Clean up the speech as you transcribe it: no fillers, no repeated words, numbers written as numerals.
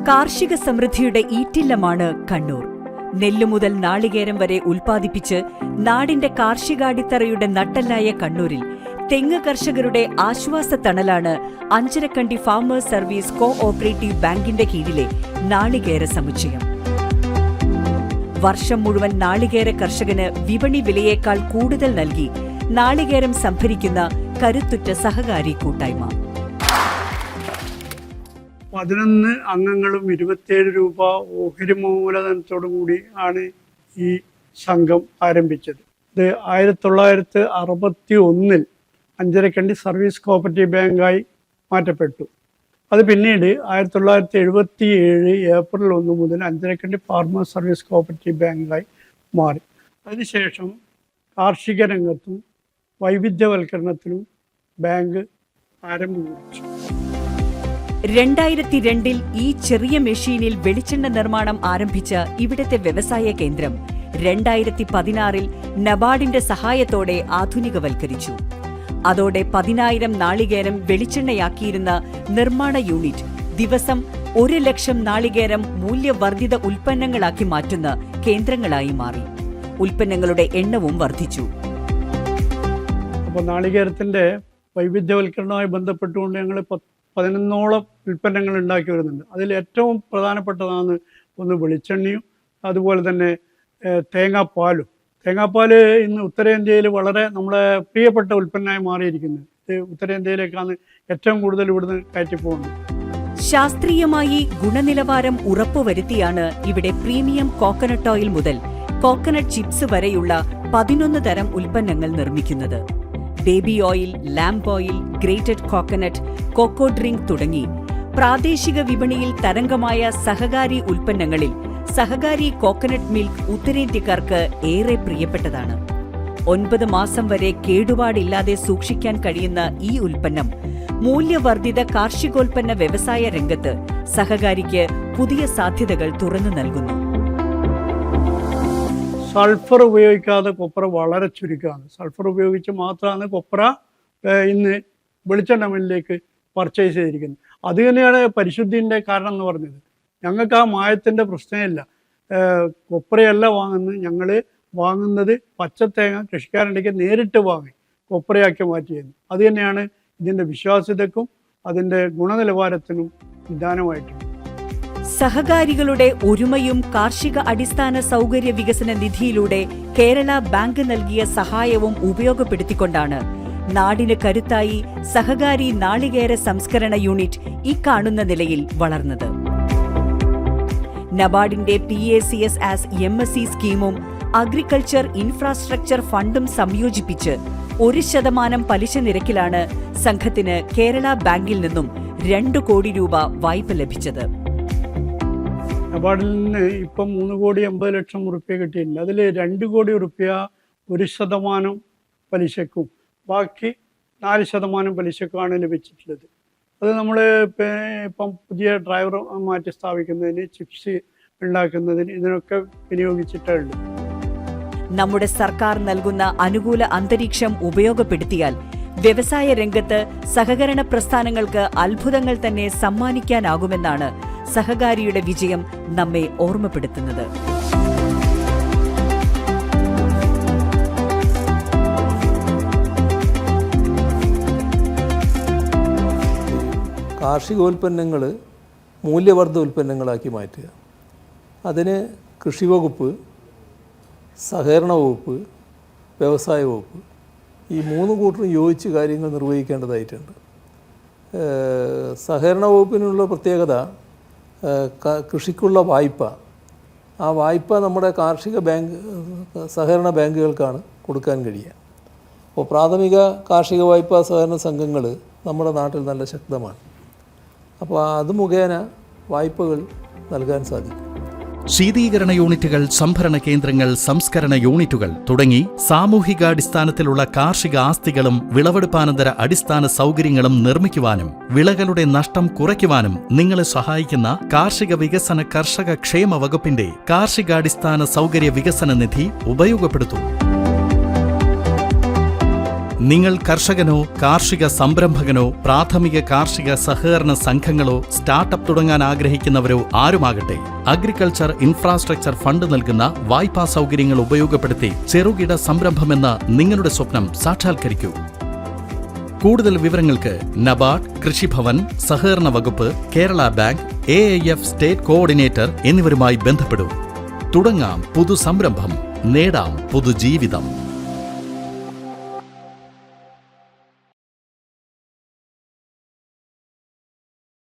കാർഷിക സമൃദ്ധിയുടെ ഈറ്റില്ലമാണ് കണ്ണൂർ. നെല്ലു മുതൽ നാളികേരം വരെ ഉൽപ്പാദിപ്പിച്ച് നാടിന്റെ കാർഷികാടിത്തറയുടെ നട്ടെല്ലായ കണ്ണൂരിൽ തെങ്ങ് കർഷകരുടെ ആശ്വാസത്തണലാണ് Anjarakandy farmers service cooperative ബാങ്കിന്റെ കീഴിലെ നാളികേര സമുച്ചയം. വർഷം മുഴുവൻ നാളികേര കർഷകന് വിപണി വിലയേക്കാൾ കൂടുതൽ നൽകി നാളികേരം സംഭരിക്കുന്ന കരുത്തുറ്റ സഹകാരി കൂട്ടായ്മ. 11 അംഗങ്ങളും 27 രൂപ ഓഹരി മൂലധനത്തോടു കൂടി ആണ് ഈ സംഘം ആരംഭിച്ചത്. ഇത് 1961 അഞ്ചരക്കണ്ടി സർവീസ് കോഓപ്പറേറ്റീവ് ബാങ്കായി മാറ്റപ്പെട്ടു. അത് പിന്നീട് 1977 ഏപ്രിൽ 1 മുതൽ അഞ്ചരക്കണ്ടി ഫാർമേഴ്സ് സർവീസ് കോഓപ്പറേറ്റീവ് ബാങ്കായി മാറി. അതിനുശേഷം കാർഷിക രംഗത്തും വൈവിധ്യവൽക്കരണത്തിനും ബാങ്ക് ആരംഭം കുറിച്ചു. 2002 ഈ ചെറിയ മെഷീനിൽ വെളിച്ചെണ്ണ നിർമ്മാണം ആരംഭിച്ച ഇവിടത്തെ വ്യവസായ കേന്ദ്രം 2016 നബാർഡിന്റെ സഹായത്തോടെ ആധുനികവൽക്കരിച്ചു. അതോടെ 10,000 നാളികേരം വെളിച്ചെണ്ണയാക്കിയിരുന്ന നിർമ്മാണ യൂണിറ്റ് ദിവസം 1 ലക്ഷം നാളികേരം മൂല്യവർദ്ധിത ഉൽപ്പന്നങ്ങളാക്കി മാറ്റുന്ന കേന്ദ്രങ്ങളായി മാറി. ഉൽപ്പന്നങ്ങളുടെ എണ്ണവും വർദ്ധിച്ചു. അപ്പോൾ നാളികേരത്തിന്റെ വൈവിധ്യവൽക്കരണവുമായി ബന്ധപ്പെട്ടുകൊണ്ട് ഞങ്ങൾ 11ഓളം ഉൽപ്പന്നങ്ങൾ ഉണ്ടാക്കി വരുന്നുണ്ട്. അതിൽ ഏറ്റവും പ്രധാനപ്പെട്ടതാണ് ഒന്ന് വെളിച്ചെണ്ണയും അതുപോലെ തന്നെ തേങ്ങാപ്പാലും. തേങ്ങാപ്പാല് ഇന്ന് ഉത്തരേന്ത്യയിൽ വളരെ നമ്മളെ പ്രിയപ്പെട്ട ഉൽപ്പന്നമായി മാറിയിരിക്കുന്നത്. ഇത് ഉത്തരേന്ത്യയിലേക്കാണ് ഏറ്റവും കൂടുതൽ ഇവിടുന്ന് കയറ്റി പോകുന്നത്. ശാസ്ത്രീയമായി ഗുണനിലവാരം ഉറപ്പുവരുത്തിയാണ് ഇവിടെ പ്രീമിയം കോക്കനട്ട് ഓയിൽ മുതൽ കോക്കനട്ട് ചിപ്സ് വരെയുള്ള 11 തരം ഉൽപ്പന്നങ്ങൾ നിർമ്മിക്കുന്നത്. Baby oil, lamp oil, grated coconut, cocoa drink തുടങ്ങി പ്രാദേശിക വിപണിയിൽ തരംഗമായ സഹകാരി ഉൽപ്പന്നങ്ങളിൽ സഹകാരി കോക്കനട്ട് മിൽക്ക് ഉത്തരേന്ത്യക്കാർക്ക് ഏറെ പ്രിയപ്പെട്ടതാണ്. 9 മാസം വരെ കേടുപാടില്ലാതെ സൂക്ഷിക്കാൻ കഴിയുന്ന ഈ ഉൽപ്പന്നം മൂല്യവർദ്ധിത കാർഷികോൽപ്പന്ന വ്യവസായ രംഗത്ത് സഹകാരിക്ക് പുതിയ സാധ്യതകൾ തുറന്നു നൽകുന്നു. സൾഫർ ഉപയോഗിക്കാതെ കൊപ്ര വളരെ ചുരുക്കമാണ്. സൾഫർ ഉപയോഗിച്ച് മാത്രമാണ് കൊപ്ര ഇന്ന് വെളിച്ചെണ്ണ മില്ലിലേക്ക് പർച്ചേസ് ചെയ്തിരിക്കുന്നത്. അത് തന്നെയാണ് പരിശുദ്ധിൻ്റെ കാരണം എന്ന് പറഞ്ഞത്. ഞങ്ങൾക്ക് ആ മായത്തിൻ്റെ പ്രശ്നമില്ല. കൊപ്രയല്ല വാങ്ങുന്നത്, ഞങ്ങൾ വാങ്ങുന്നത് പച്ചത്തേങ്ങ കൃഷിക്കാരുണ്ടെങ്കിൽ നേരിട്ട് വാങ്ങി കൊപ്രയാക്കി മാറ്റിയത്. അത് തന്നെയാണ് ഇതിൻ്റെ വിശ്വാസ്യതയ്ക്കും അതിൻ്റെ ഗുണനിലവാരത്തിനും നിദാനമായിട്ടുണ്ട്. സഹകാരികളുടെ ഒരുമയും കാർഷിക അടിസ്ഥാന സൗകര്യ വികസന നിധിയിലൂടെ കേരള ബാങ്ക് നൽകിയ സഹായവും ഉപയോഗപ്പെടുത്തിക്കൊണ്ടാണ് നാടിന് കരുത്തായി സഹകാരി നാളികേര സംസ്കരണ യൂണിറ്റ് ഇക്കാണുന്ന നിലയിൽ വളർന്നത്. നബാർഡിന്റെ PACS MSc സ്കീമും അഗ്രികൾച്ചർ ഇൻഫ്രാസ്ട്രക്ചർ ഫണ്ടും സംയോജിപ്പിച്ച് 1% പലിശ നിരക്കിലാണ് സംഘത്തിന് കേരള ബാങ്കിൽ നിന്നും 2 കോടി രൂപ വായ്പ ലഭിച്ചത്. നബാർഡിൽ നിന്ന് ഇപ്പം 3,80,00,000 റുപ്യ കിട്ടിയിട്ടുണ്ട്. അതിൽ 2 കോടി റുപ്യ 1% പലിശക്കും ബാക്കി 4% പലിശക്കുമാണ് ലഭിച്ചിട്ടുള്ളത്. അത് നമ്മൾ ഇപ്പം പുതിയ ഡ്രൈവർ മാറ്റി സ്ഥാപിക്കുന്നതിന്, ചിപ്സ് ഉണ്ടാക്കുന്നതിന് ഇതിനൊക്കെ വിനിയോഗിച്ചിട്ടുള്ളൂ. നമ്മുടെ സർക്കാർ നൽകുന്ന അനുകൂല അന്തരീക്ഷം ഉപയോഗപ്പെടുത്തിയാൽ വ്യവസായ രംഗത്ത് സഹകരണ പ്രസ്ഥാനങ്ങൾക്ക് അത്ഭുതങ്ങൾ തന്നെ സമ്മാനിക്കാനാകുമെന്നാണ് സഹകാരിയുടെ വിജയം നമ്മെ ഓർമ്മപ്പെടുത്തുന്നത്. കാർഷികോൽപ്പന്നങ്ങൾ മൂല്യവർദ്ധിത ഉൽപ്പന്നങ്ങളാക്കി മാറ്റുക. അതിന് കൃഷി വകുപ്പ്, സഹകരണ വകുപ്പ്, വ്യവസായ വകുപ്പ് ഈ 3 കൂട്ടരും യോജിച്ച് കാര്യങ്ങൾ നിർവഹിക്കേണ്ടതായിട്ടുണ്ട്. സഹകരണ വകുപ്പിനുള്ള പ്രത്യേകത കൃഷിക്കുള്ള വായ്പ, ആ വായ്പ നമ്മുടെ സഹകരണ ബാങ്കുകൾക്കാണ് കൊടുക്കാൻ കഴിയുക. അപ്പോൾ പ്രാഥമിക കാർഷിക വായ്പാ സഹകരണ സംഘങ്ങൾ നമ്മുടെ നാട്ടിൽ നല്ല ശക്തമാണ്. അപ്പോൾ അത് മുഖേന വായ്പകൾ നൽകാൻ സാധിക്കും. ശീതീകരണ യൂണിറ്റുകൾ, സംഭരണ കേന്ദ്രങ്ങൾ, സംസ്കരണ യൂണിറ്റുകൾ തുടങ്ങി സാമൂഹികാടിസ്ഥാനത്തിലുള്ള കാർഷിക ആസ്തികളും വിളവെടുപ്പാനന്തര അടിസ്ഥാന സൗകര്യങ്ങളും നിർമ്മിക്കുവാനും വിളകളുടെ നഷ്ടം കുറയ്ക്കുവാനും നിങ്ങളെ സഹായിക്കുന്ന കാർഷിക വികസന കർഷക ക്ഷേമ വകുപ്പിന്റെ കാർഷികാടിസ്ഥാന സൗകര്യ വികസന നിധി ഉപയോഗപ്പെടുത്തും. നിങ്ങൾ കർഷകനോ കാർഷിക സംരംഭകനോ പ്രാഥമിക കാർഷിക സഹകരണ സംഘങ്ങളോ സ്റ്റാർട്ടപ്പ് തുടങ്ങാൻ ആഗ്രഹിക്കുന്നവരോ ആരുമാകട്ടെ, അഗ്രികൾച്ചർ ഇൻഫ്രാസ്ട്രക്ചർ ഫണ്ട് നൽകുന്ന വായ്പാ സൗകര്യങ്ങൾ ഉപയോഗപ്പെടുത്തി ചെറുകിട സംരംഭമെന്ന നിങ്ങളുടെ സ്വപ്നം സാക്ഷാത്കരിക്കൂ. കൂടുതൽ വിവരങ്ങൾക്ക് നബാർഡ്, കൃഷിഭവൻ, സഹകരണ വകുപ്പ്, Kerala bank, AIF state coordinator എന്നിവരുമായി ബന്ധപ്പെടൂ. തുടങ്ങാം പുതു സംരംഭം, നേടാം പുതുജീവിതം.